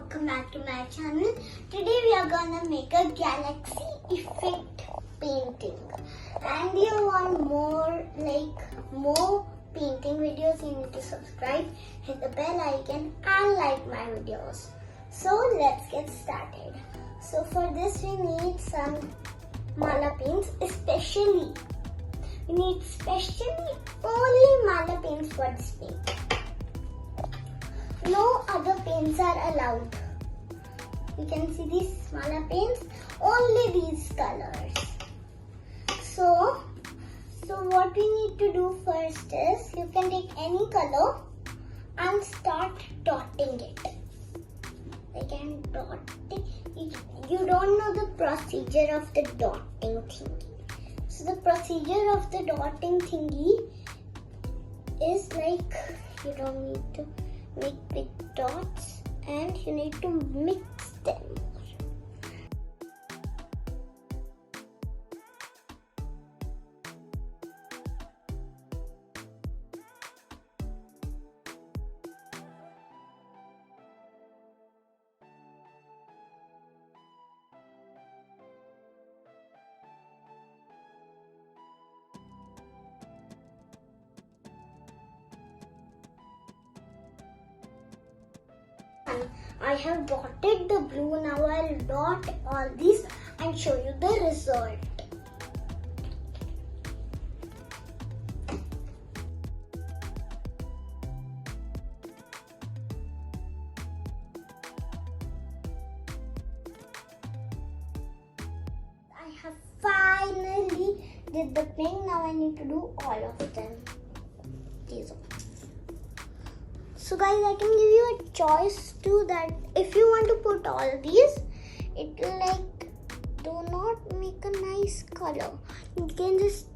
welcome back to my channel. Today we are gonna make a galaxy effect painting. And you want more painting videos, you need to subscribe, hit the bell icon and like my videos. So let's get started. So for this we need some mala paints, especially only mala paints for this paint. No other paints are allowed. You can see these mala paints, only these colors. So what we need to do first is, you can take any color and start dotting it. You don't know the procedure of the dotting thingy. So the procedure of the dotting thingy is like, you don't need to make big dots and you need to mix them. I have dotted the blue. Now I'll dot all these and show you the result. I have finally did the thing. Now I need to do all of them. These are. So guys, I can give you a choice too, that if you want to put all these, it will do not make a nice color. You can just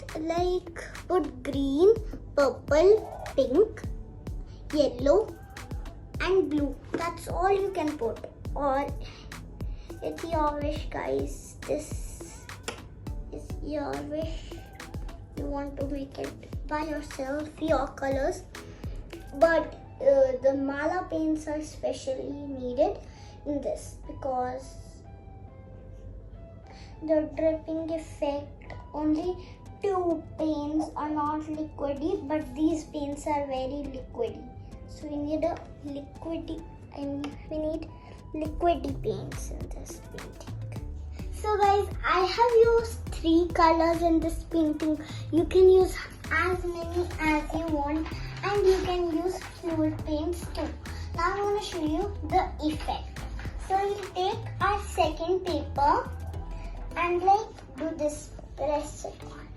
put green, purple, pink, yellow and blue. That's all you can put. Or it's your wish, guys. This is your wish. You want to make it by yourself, your colors. But the mala paints are specially needed in this because the dripping effect, only two paints are not liquidy, but these paints are very liquidy. So we need we need liquidy paints in this painting. So guys, I have used 3 colors in this painting. You can use as many as you want, and you can use fluid paints too. Now I'm going to show you the effect. So you take our second paper and do this, press it on.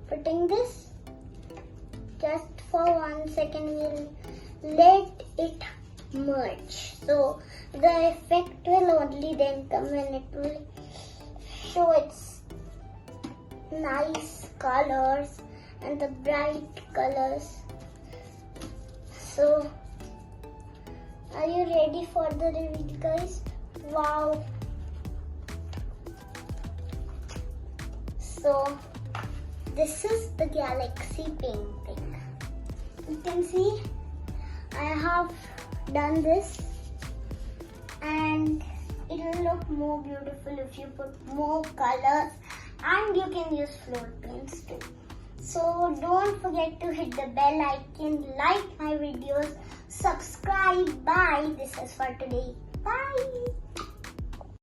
Putting this, just for 1 second we'll let it merge. So the effect will only then come when it will show its nice colors and the bright colors. So, are you ready for the reveal, guys? Wow! So, this is the galaxy painting. You can see I have done this, and it will look more beautiful if you put more colors, and you can use fluid paints too. So don't forget to hit the bell icon, like my videos, subscribe. Bye. This is for today. Bye.